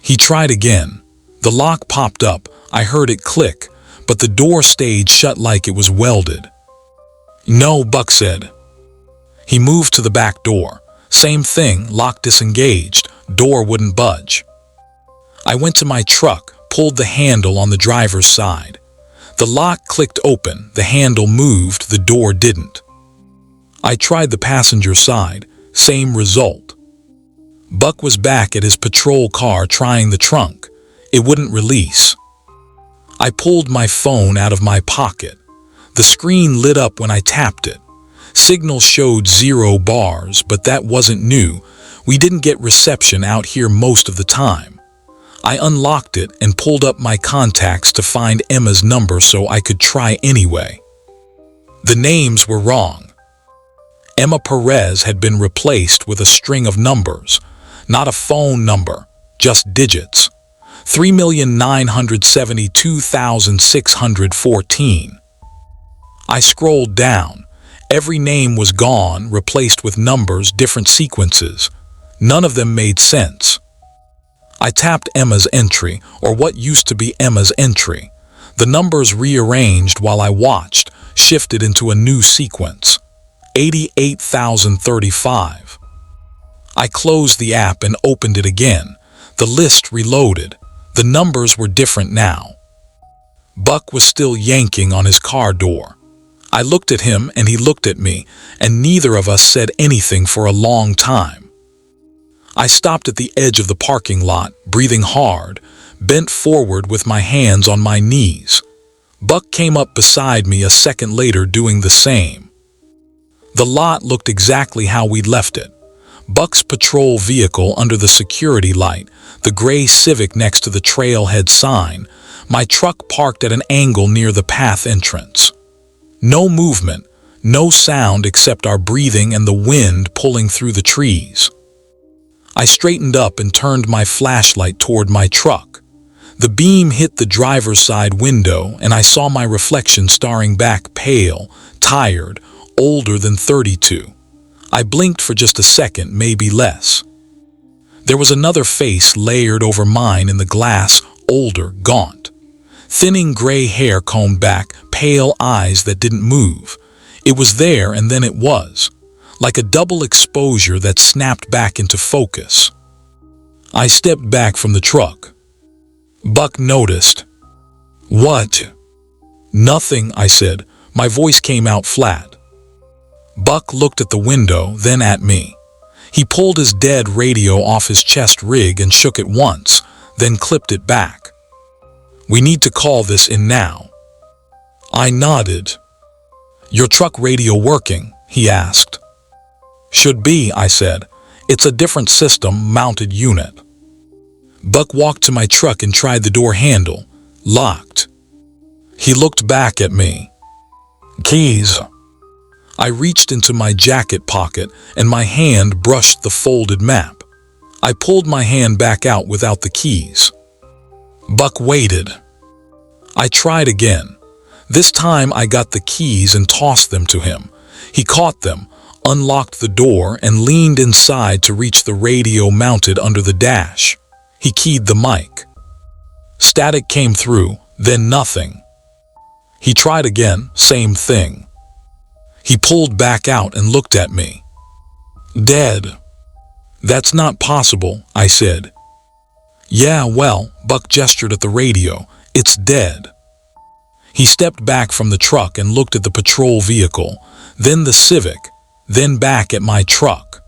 He tried again. The lock popped up. I heard it click, but the door stayed shut like it was welded. "No," Buck said. He moved to the back door. Same thing, lock disengaged, door wouldn't budge. I went to my truck, pulled the handle on the driver's side. The lock clicked open, the handle moved, the door didn't. I tried the passenger side, same result. Buck was back at his patrol car trying the trunk. It wouldn't release. I pulled my phone out of my pocket. The screen lit up when I tapped it. Signal showed 0 bars, but that wasn't new. We didn't get reception out here most of the time. I unlocked it and pulled up my contacts to find Emma's number so I could try anyway. The names were wrong. Emma Perez had been replaced with a string of numbers, not a phone number, just digits. 3,972,614. I scrolled down. Every name was gone, replaced with numbers, different sequences. None of them made sense. I tapped Emma's entry, or what used to be Emma's entry. The numbers rearranged while I watched, shifted into a new sequence. 88,035. I closed the app and opened it again. The list reloaded. The numbers were different now. Buck was still yanking on his car door. I looked at him and he looked at me, and neither of us said anything for a long time. I stopped at the edge of the parking lot, breathing hard, bent forward with my hands on my knees. Buck came up beside me a second later doing the same. The lot looked exactly how we'd left it. Buck's patrol vehicle under the security light, the gray Civic next to the trailhead sign, my truck parked at an angle near the path entrance. No movement, no sound except our breathing and the wind pulling through the trees. I straightened up and turned my flashlight toward my truck. The beam hit the driver's side window and I saw my reflection staring back, pale, tired, older than 32. I blinked for just a second, maybe less. There was another face layered over mine in the glass, older, gaunt. Thinning gray hair combed back, pale eyes that didn't move. It was there and then it was, like a double exposure that snapped back into focus. I stepped back from the truck. Buck noticed. "What?" "Nothing," I said. My voice came out flat. Buck looked at the window, then at me. He pulled his dead radio off his chest rig and shook it once, then clipped it back. "We need to call this in now." I nodded. "Your truck radio working?" he asked. "Should be," I said. "It's a different system-mounted unit." Buck walked to my truck and tried the door handle. Locked. He looked back at me. "Keys." I reached into my jacket pocket and my hand brushed the folded map. I pulled my hand back out without the keys. Buck waited. I tried again. This time I got the keys and tossed them to him. He caught them, unlocked the door, and leaned inside to reach the radio mounted under the dash. He keyed the mic. Static came through, then nothing. He tried again, same thing. He pulled back out and looked at me. "Dead." "That's not possible," I said. "Yeah, well," Buck gestured at the radio, "it's dead." He stepped back from the truck and looked at the patrol vehicle, then the Civic, then back at my truck.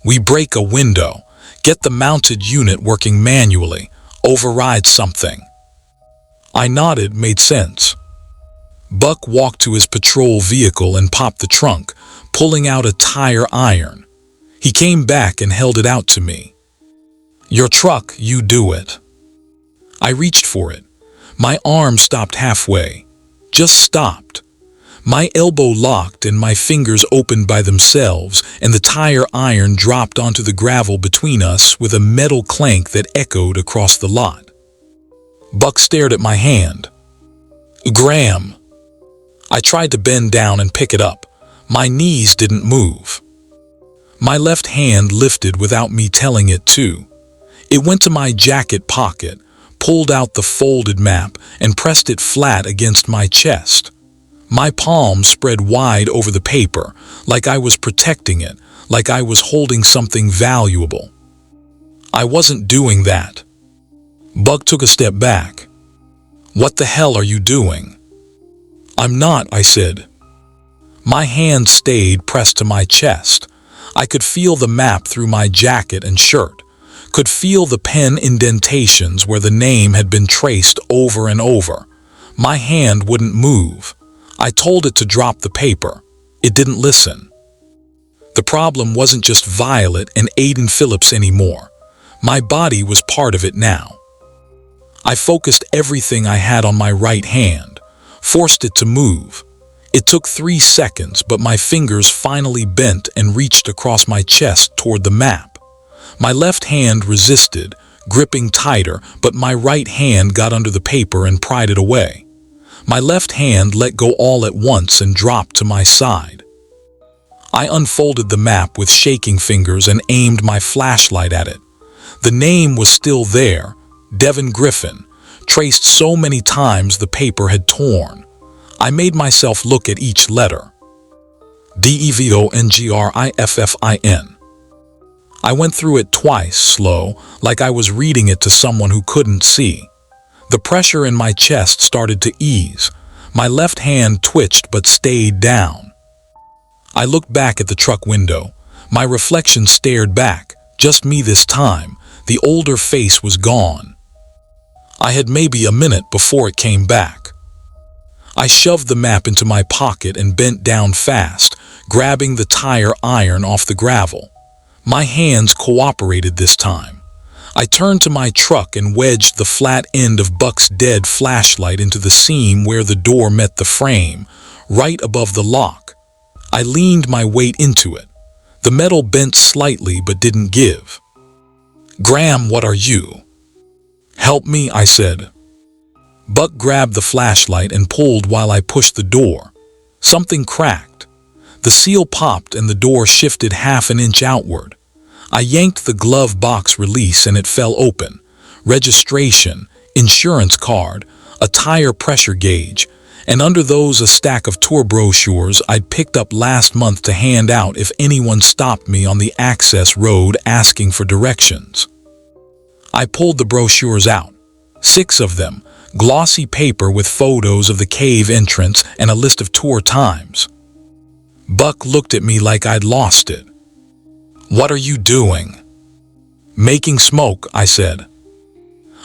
"We break a window, get the mounted unit working manually, override something." I nodded, made sense. Buck walked to his patrol vehicle and popped the trunk, pulling out a tire iron. He came back and held it out to me. "Your truck, you do it." I reached for it. My arm stopped halfway. Just stopped. My elbow locked and my fingers opened by themselves, and the tire iron dropped onto the gravel between us with a metal clank that echoed across the lot. Buck stared at my hand. "Graham." I tried to bend down and pick it up. My knees didn't move. My left hand lifted without me telling it to. It went to my jacket pocket, pulled out the folded map, and pressed it flat against my chest. My palm spread wide over the paper, like I was protecting it, like I was holding something valuable. I wasn't doing that. Buck took a step back. "What the hell are you doing?" "I'm not," I said. My hand stayed pressed to my chest. I could feel the map through my jacket and shirt, could feel the pen indentations where the name had been traced over and over. My hand wouldn't move. I told it to drop the paper. It didn't listen. The problem wasn't just Violet and Aiden Phillips anymore. My body was part of it now. I focused everything I had on my right hand, forced it to move. It took 3 seconds, but my fingers finally bent and reached across my chest toward the map. My left hand resisted, gripping tighter, but my right hand got under the paper and pried it away. My left hand let go all at once and dropped to my side. I unfolded the map with shaking fingers and aimed my flashlight at it. The name was still there, Devon Griffin, traced so many times the paper had torn. I made myself look at each letter. Devongriffin. I went through it twice, slow, like I was reading it to someone who couldn't see. The pressure in my chest started to ease. My left hand twitched but stayed down. I looked back at the truck window. My reflection stared back, just me this time. The older face was gone. I had maybe a minute before it came back. I shoved the map into my pocket and bent down fast, grabbing the tire iron off the gravel. My hands cooperated this time. I turned to my truck and wedged the flat end of Buck's dead flashlight into the seam where the door met the frame, right above the lock. I leaned my weight into it. The metal bent slightly but didn't give. "Graham, what are you?" "Help me," I said. Buck grabbed the flashlight and pulled while I pushed the door. Something cracked. The seal popped and the door shifted half an inch outward. I yanked the glove box release and it fell open. Registration, insurance card, a tire pressure gauge, and under those a stack of tour brochures I'd picked up last month to hand out if anyone stopped me on the access road asking for directions. I pulled the brochures out. 6 of them, glossy paper with photos of the cave entrance and a list of tour times. Buck looked at me like I'd lost it. "What are you doing?" "Making smoke," I said.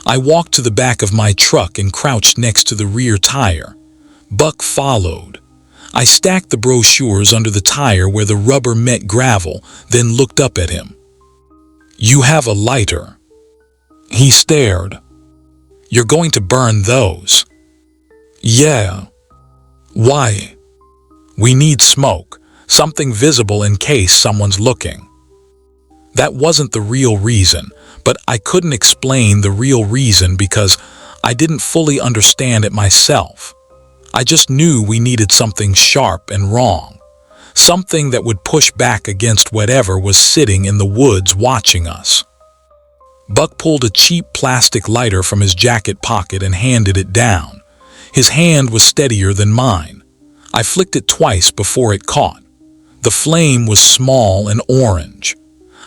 I walked to the back of my truck and crouched next to the rear tire. Buck followed. I stacked the brochures under the tire where the rubber met gravel, then looked up at him. "You have a lighter." He stared. "You're going to burn those?" "Yeah." "Why?" "We need smoke, something visible in case someone's looking." That wasn't the real reason, but I couldn't explain the real reason because I didn't fully understand it myself. I just knew we needed something sharp and wrong, something that would push back against whatever was sitting in the woods watching us. Buck pulled a cheap plastic lighter from his jacket pocket and handed it down. His hand was steadier than mine. I flicked it twice before it caught. The flame was small and orange.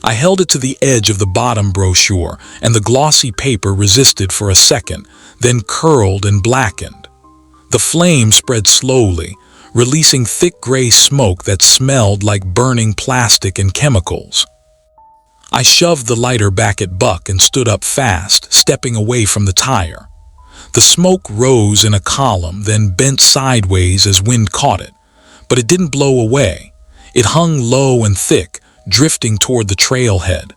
I held it to the edge of the bottom brochure, and the glossy paper resisted for a second, then curled and blackened. The flame spread slowly, releasing thick gray smoke that smelled like burning plastic and chemicals. I shoved the lighter back at Buck and stood up fast, stepping away from the tire. The smoke rose in a column, then bent sideways as wind caught it, but it didn't blow away. It hung low and thick, drifting toward the trailhead.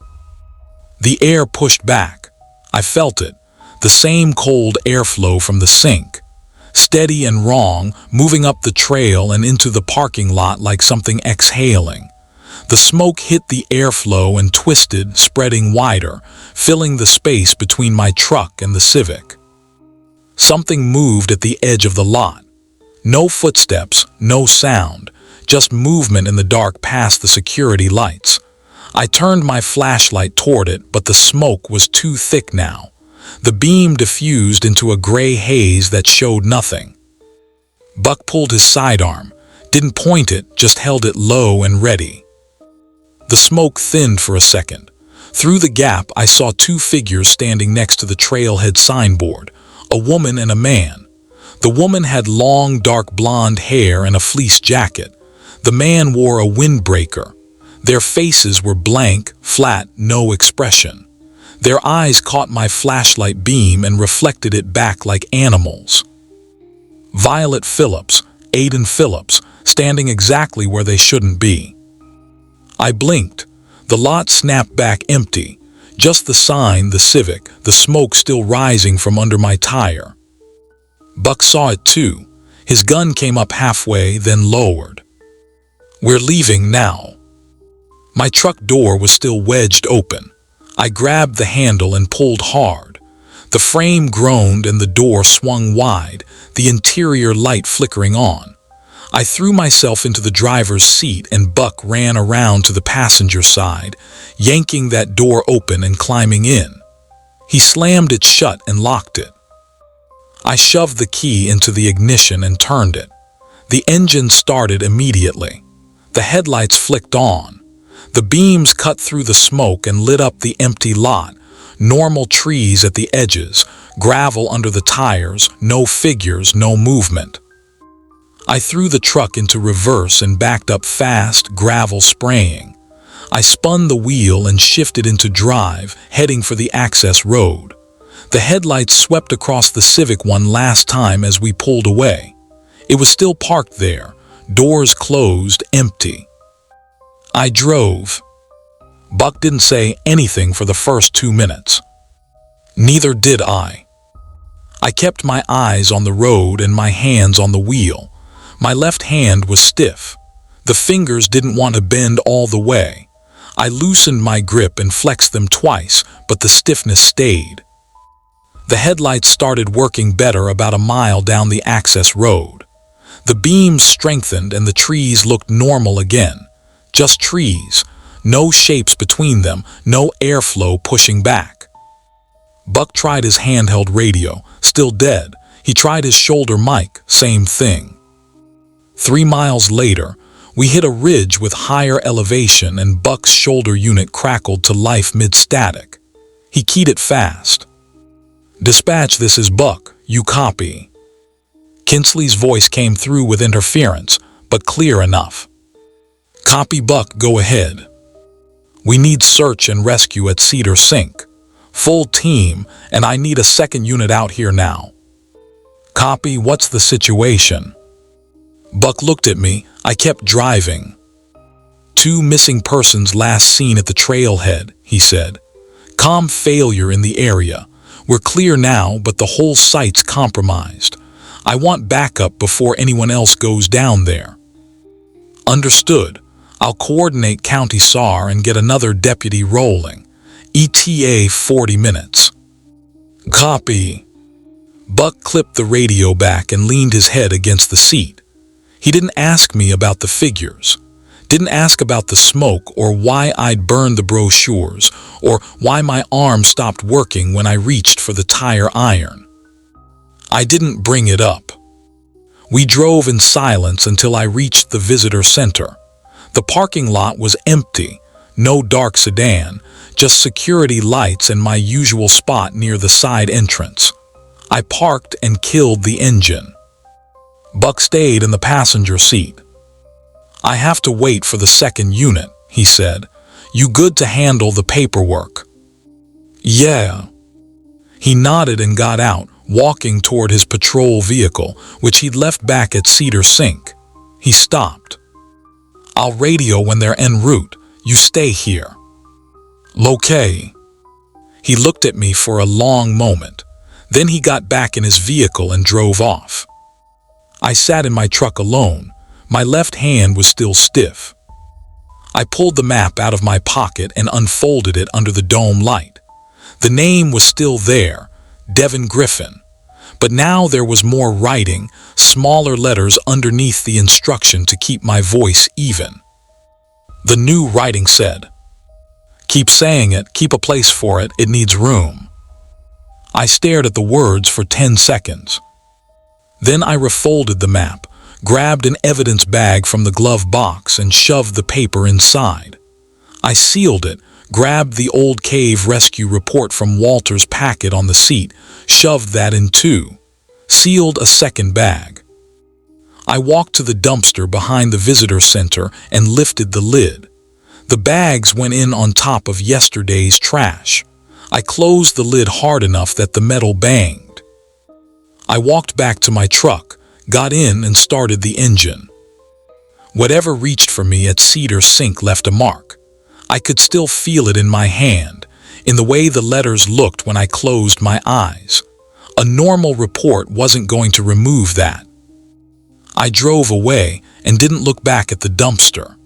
The air pushed back. I felt it, the same cold airflow from the sink, steady and wrong, moving up the trail and into the parking lot like something exhaling. The smoke hit the airflow and twisted, spreading wider, filling the space between my truck and the Civic. Something moved at the edge of the lot. No footsteps, no sound, just movement in the dark past the security lights. I turned my flashlight toward it, but the smoke was too thick now. The beam diffused into a gray haze that showed nothing. Buck pulled his sidearm, didn't point it, just held it low and ready. The smoke thinned for a second. Through the gap, I saw two figures standing next to the trailhead signboard, a woman and a man. The woman had long, dark blonde hair and a fleece jacket. The man wore a windbreaker. Their faces were blank, flat, no expression. Their eyes caught my flashlight beam and reflected it back like animals. Violet Phillips, Aiden Phillips, standing exactly where they shouldn't be. I blinked. The lot snapped back empty. Just the sign, the Civic, the smoke still rising from under my tire. Buck saw it too. His gun came up halfway, then lowered. "We're leaving now." My truck door was still wedged open. I grabbed the handle and pulled hard. The frame groaned and the door swung wide, the interior light flickering on. I threw myself into the driver's seat and Buck ran around to the passenger side, yanking that door open and climbing in. He slammed it shut and locked it. I shoved the key into the ignition and turned it. The engine started immediately. The headlights flicked on. The beams cut through the smoke and lit up the empty lot. Normal trees at the edges, gravel under the tires, no figures, no movement. I threw the truck into reverse and backed up fast, gravel spraying. I spun the wheel and shifted into drive, heading for the access road. The headlights swept across the Civic one last time as we pulled away. It was still parked there, doors closed, empty. I drove. Buck didn't say anything for the first 2 minutes. Neither did I. I kept my eyes on the road and my hands on the wheel. My left hand was stiff. The fingers didn't want to bend all the way. I loosened my grip and flexed them twice, but the stiffness stayed. The headlights started working better about a mile down the access road. The beams strengthened and the trees looked normal again. Just trees, no shapes between them, no airflow pushing back. Buck tried his handheld radio, still dead. He tried his shoulder mic, same thing. 3 miles later, we hit a ridge with higher elevation and Buck's shoulder unit crackled to life mid-static. He keyed it fast. "Dispatch, this is Buck. You copy?" Kinsley's voice came through with interference, but clear enough. "Copy, Buck. Go ahead." We need search and rescue at Cedar Sink. Full team, and I need a second unit out here now. Copy, what's the situation? Buck looked at me. I kept driving. 2 missing persons last seen at the trailhead, he said. Comm failure in the area. We're clear now, but the whole site's compromised. I want backup before anyone else goes down there. Understood. I'll coordinate County SAR and get another deputy rolling. ETA 40 minutes. Copy. Buck clipped the radio back and leaned his head against the seat. He didn't ask me about the figures. Didn't ask about the smoke or why I'd burned the brochures or why my arm stopped working when I reached for the tire iron. I didn't bring it up. We drove in silence until I reached the visitor center. The parking lot was empty, no dark sedan, just security lights and my usual spot near the side entrance. I parked and killed the engine. Buck stayed in the passenger seat. I have to wait for the second unit, he said. You good to handle the paperwork? Yeah. He nodded and got out, walking toward his patrol vehicle, which he'd left back at Cedar Sink. He stopped. I'll radio when they're en route. You stay here. Okay. He looked at me for a long moment. Then he got back in his vehicle and drove off. I sat in my truck alone. My left hand was still stiff. I pulled the map out of my pocket and unfolded it under the dome light. The name was still there, Devon Griffin. But now there was more writing, smaller letters underneath the instruction to keep my voice even. The new writing said, "Keep saying it, keep a place for it, it needs room." I stared at the words for 10 seconds. Then I refolded the map, grabbed an evidence bag from the glove box and shoved the paper inside. I sealed it, grabbed the old cave rescue report from Walter's packet on the seat, shoved that in too, sealed a second bag. I walked to the dumpster behind the visitor center and lifted the lid. The bags went in on top of yesterday's trash. I closed the lid hard enough that the metal banged. I walked back to my truck, got in and started the engine. Whatever reached for me at Cedar Sink left a mark. I could still feel it in my hand, in the way the letters looked when I closed my eyes. A normal report wasn't going to remove that. I drove away and didn't look back at the dumpster.